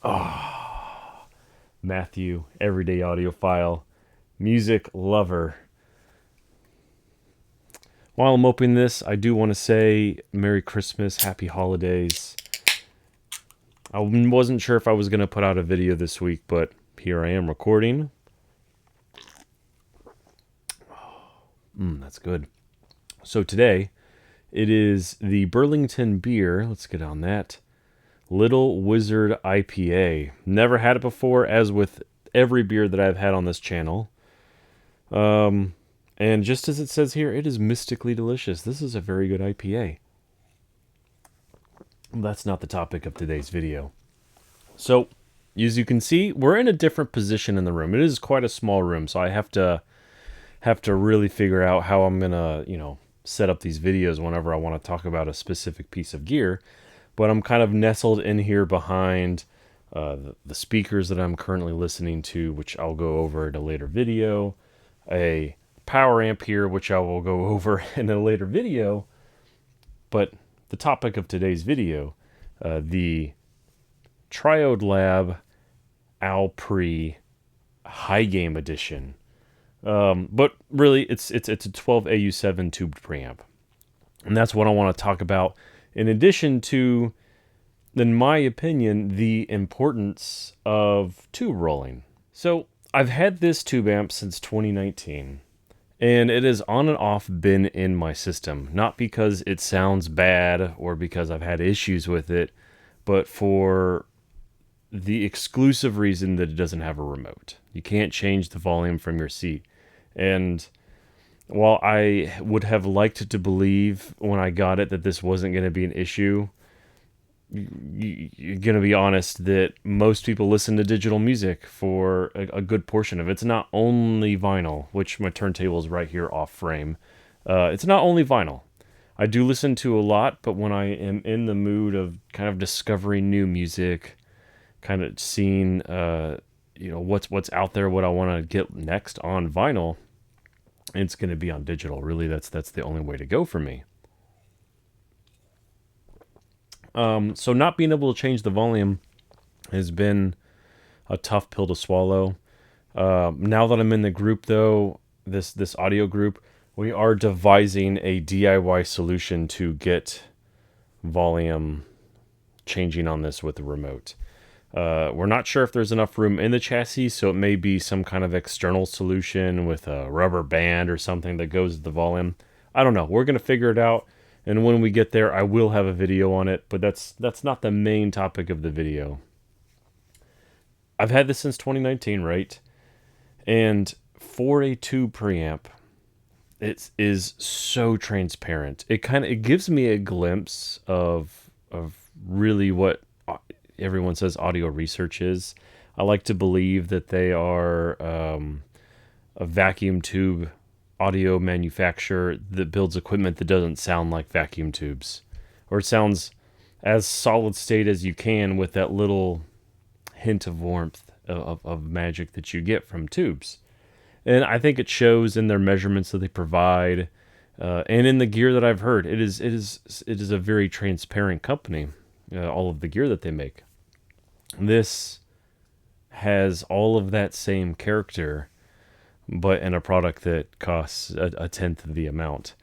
Oh, Matthew, everyday audiophile, music lover. While I'm opening this, I do want to say Merry Christmas, Happy Holidays. I wasn't sure if I was going to put out a video this week, but here I am recording. That's good. So today, it is the Burlington Beer. Let's get on that. Little Wizard IPA. Never had it before, as with every beer that I've had on this channel. And just as it says here, it is mystically delicious. This is a very good IPA. That's not the topic of today's video. So, as you can see, we're in a different position in the room. It is quite a small room, so I have to really figure out how I'm gonna, set up these videos whenever I want to talk about a specific piece of gear. But I'm kind of nestled in here behind the speakers that I'm currently listening to, which I'll go over in a later video. A power amp here, which I will go over in a later video. But the topic of today's video, the Triode Lab Au-Pre High Game Edition. But really, it's a 12AU7 tubed preamp. And that's what I want to talk about, in addition to, in my opinion, the importance of tube rolling. So I've had this tube amp since 2019. And it has on and off been in my system, not because it sounds bad or because I've had issues with it, but for the exclusive reason that it doesn't have a remote. You can't change the volume from your seat. And while I would have liked to believe when I got it that this wasn't going to be an issue, you're going to be honest that most people listen to digital music for a good portion of it. It's not only vinyl, which my turntable is right here off frame. It's not only vinyl. I do listen to a lot, but when I am in the mood of kind of discovering new music, kind of seeing, what's out there, what I want to get next on vinyl, it's going to be on digital. Really, that's the only way to go for me. So not being able to change the volume has been a tough pill to swallow. Now that I'm in the group, though, this audio group, we are devising a DIY solution to get volume changing on this with the remote. We're not sure if there's enough room in the chassis, so it may be some kind of external solution with a rubber band or something that goes with the volume. I don't know. We're going to figure it out. And when we get there, I will have a video on it, but that's not the main topic of the video. I've had this since 2019, right? And for a tube preamp, it is so transparent. It gives me a glimpse of really what everyone says audio research is. I like to believe that they are a vacuum tube audio manufacturer that builds equipment that doesn't sound like vacuum tubes, or it sounds as solid state as you can with that little hint of warmth of magic that you get from tubes. And I think it shows in their measurements that they provide, and in the gear that I've heard. It is a very transparent company. All of the gear that they make. This has all of that same character, but in a product that costs a tenth of the amount.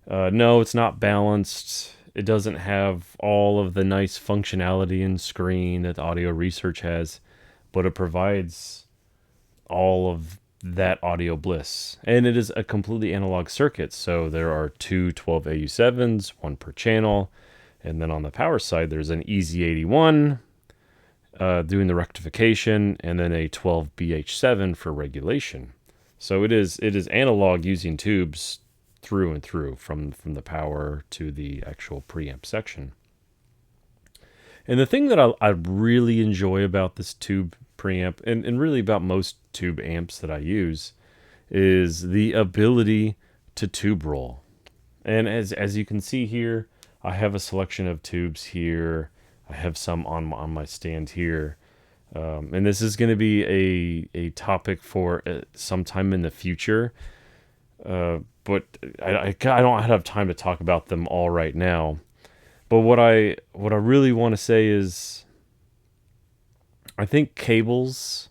No, it's not balanced. It doesn't have all of the nice functionality and screen that Audio Research has, but it provides all of that audio bliss. And it is a completely analog circuit, so there are two 12AU7s, one per channel, and then on the power side, there's an EZ81 doing the rectification, and then a 12BH7 for regulation. So it is analog using tubes through and through, from the power to the actual preamp section. And the thing that I really enjoy about this tube preamp, and really about most tube amps that I use, is the ability to tube roll. And as you can see here, I have a selection of tubes here. I have some on my stand here. And this is going to be a topic for sometime in the future. But I don't have time to talk about them all right now. But what I really want to say is I think cables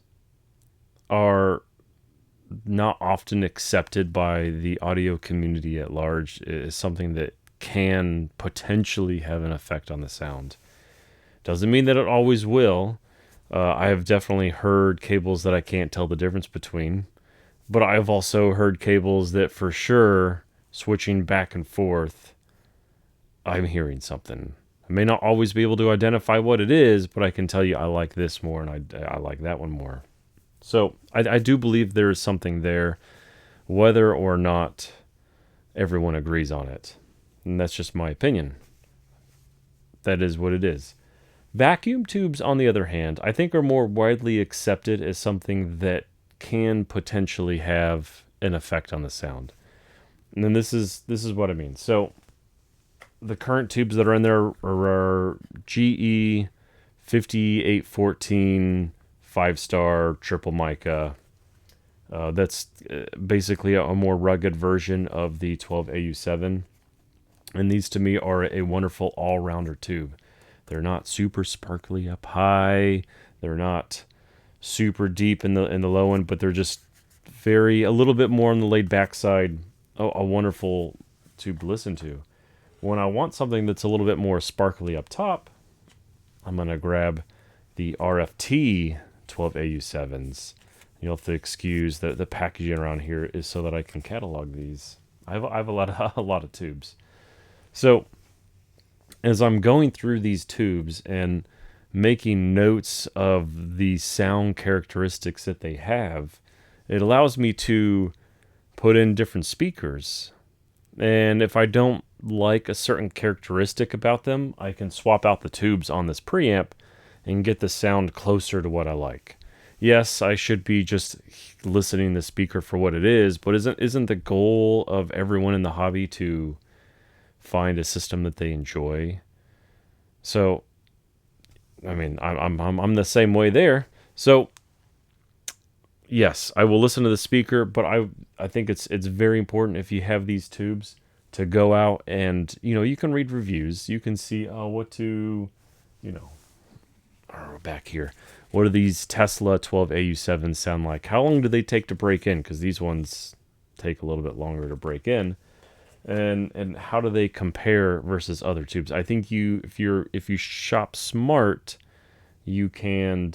are not often accepted by the audio community at large. It is something that can potentially have an effect on the sound. Doesn't mean that it always will. I have definitely heard cables that I can't tell the difference between, but I've also heard cables that for sure, switching back and forth, I'm hearing something. I may not always be able to identify what it is, but I can tell you I like this more and I like that one more. So I do believe there is something there, whether or not everyone agrees on it. And that's just my opinion. That is what it is. Vacuum tubes, on the other hand, I think are more widely accepted as something that can potentially have an effect on the sound. And then this is what I mean. So the current tubes that are in there are GE 5814 5-star triple mica. That's basically a more rugged version of the 12AU7. And these to me are a wonderful all-rounder tube. They're not super sparkly up high. They're not super deep in the low end, but they're just a little bit more on the laid back side. A wonderful tube to listen to. When I want something that's a little bit more sparkly up top, I'm going to grab the RFT 12AU7s. You'll have to excuse the packaging around here is so that I can catalog these. I have a lot of tubes. So as I'm going through these tubes and making notes of the sound characteristics that they have, it allows me to put in different speakers. And if I don't like a certain characteristic about them, I can swap out the tubes on this preamp and get the sound closer to what I like. Yes, I should be just listening to the speaker for what it is, but isn't the goal of everyone in the hobby to find a system that they enjoy? So, I mean, I'm the same way there. So, yes, I will listen to the speaker, but I think it's very important if you have these tubes to go out and, you can read reviews. You can see back here. What do these Tesla 12AU7s sound like? How long do they take to break in? Because these ones take a little bit longer to break in. And how do they compare versus other tubes? I think if you shop smart, you can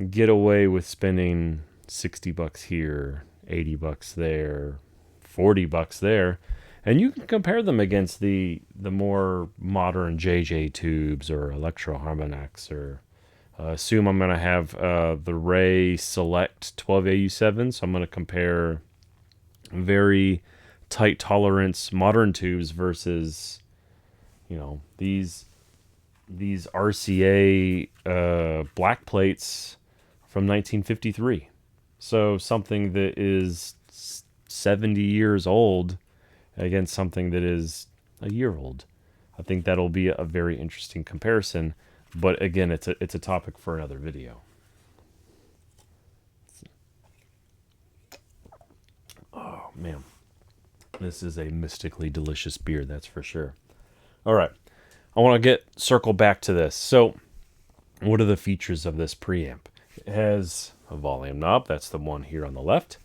get away with spending $60 here, $80 there, $40 there, and you can compare them against the more modern JJ tubes or Electro Harmonix or assume I'm going to have the Ray Select 12AU7, so I'm going to compare very tight tolerance modern tubes versus these RCA black plates from 1953. So something that is 70 years old against something that is a year old. I think that'll be a very interesting comparison. But again, it's a topic for another video. Oh man, this is a mystically delicious beer, that's for sure. All right, I want to circle back to this. So, what are the features of this preamp? It has a volume knob, that's the one here on the left,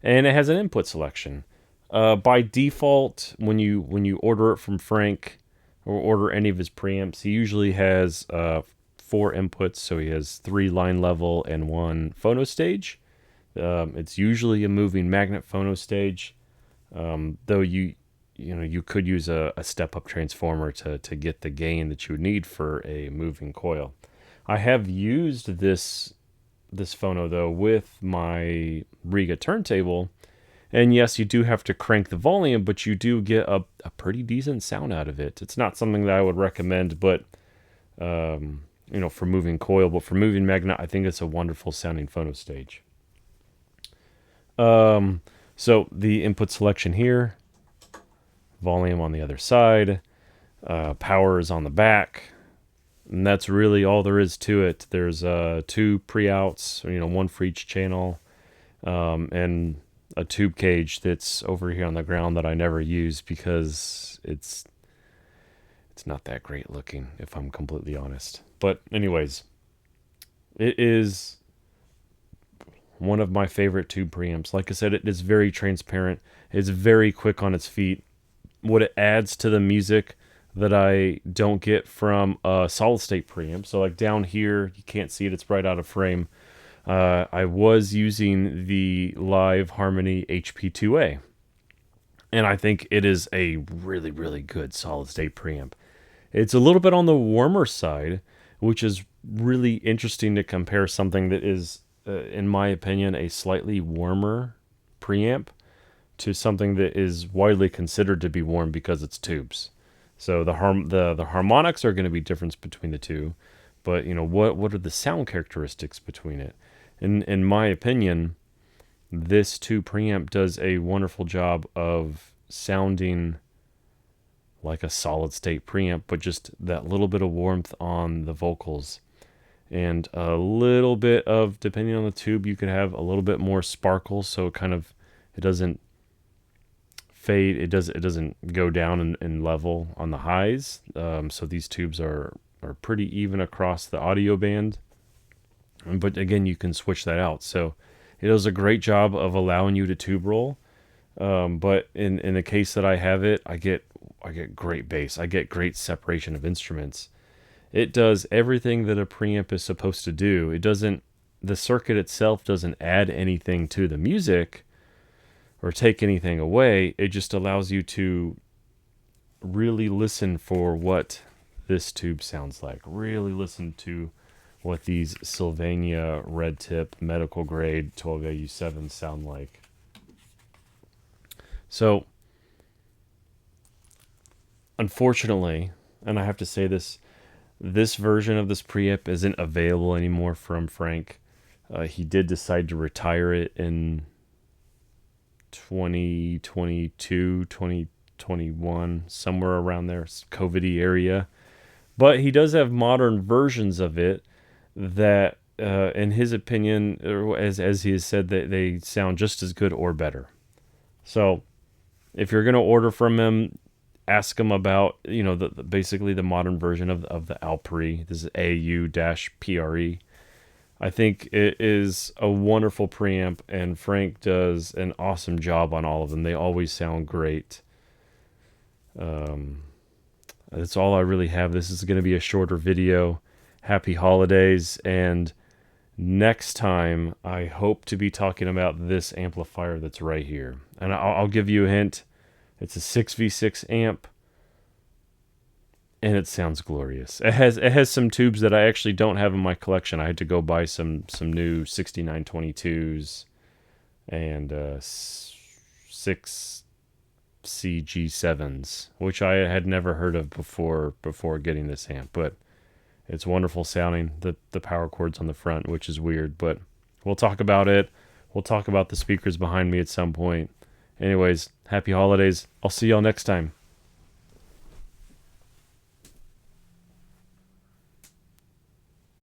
and it has an input selection. By default, when you order it from Frank or order any of his preamps, he usually has 4 inputs, so he has 3 line level and 1 phono stage. It's usually a moving magnet phono stage, though you could use a step-up transformer to get the gain that you would need for a moving coil. I have used this phono though with my Riga turntable, and yes, you do have to crank the volume, but you do get a pretty decent sound out of it. It's not something that I would recommend, but for moving coil, but for moving magnet, I think it's a wonderful sounding phono stage. So the input selection here, volume on the other side, power is on the back, and that's really all there is to it. There's 2 pre-outs, 1 for each channel, and a tube cage that's over here on the ground that I never use because it's not that great looking, if I'm completely honest. But anyways, It is one of my favorite tube preamps. Like I said, it is very transparent. It's very quick on its feet. What it adds to the music that I don't get from a solid state preamp. So like down here, you can't see it. It's right out of frame. I was using the Live Harmony HP2A, and I think it is a really, really good solid state preamp. It's a little bit on the warmer side, which is really interesting to compare something that is, in my opinion, a slightly warmer preamp to something that is widely considered to be warm because it's tubes. So the harmonics are going to be difference between the two, but what are the sound characteristics between it? In my opinion, this tube preamp does a wonderful job of sounding like a solid state preamp, but just that little bit of warmth on the vocals and a little bit of, depending on the tube, you could have a little bit more sparkle, so it doesn't fade. It doesn't go down in level on the highs. So these tubes are pretty even across the audio band. But again, you can switch that out. So it does a great job of allowing you to tube roll. But in the case that I have it, I get great bass. I get great separation of instruments. It does everything that a preamp is supposed to do. The circuit itself doesn't add anything to the music or take anything away. It just allows you to really listen for what this tube sounds like. Really listen to what these Sylvania red tip medical grade 12AU7 sound like. So, unfortunately, and I have to say this version of this preamp isn't available anymore from Frank. He did decide to retire it in 2022, 2021, somewhere around there, COVID-y area. But he does have modern versions of it that, in his opinion, as he has said, that they sound just as good or better. So, if you're going to order from him, ask him about, basically the modern version of the Au-Pre. This is AU-PRE. I think it is a wonderful preamp, and Frank does an awesome job on all of them. They always sound great. That's all I really have. This is going to be a shorter video. Happy holidays, and next time I hope to be talking about this amplifier that's right here. And I'll give you a hint. It's a 6v6 amp, and it sounds glorious. It has some tubes that I actually don't have in my collection. I had to go buy some new 6922s and 6CG7s, which I had never heard of before getting this amp. But it's wonderful sounding. The power chords on the front, which is weird, but we'll talk about it. We'll talk about the speakers behind me at some point. Anyways, happy holidays. I'll see y'all next time.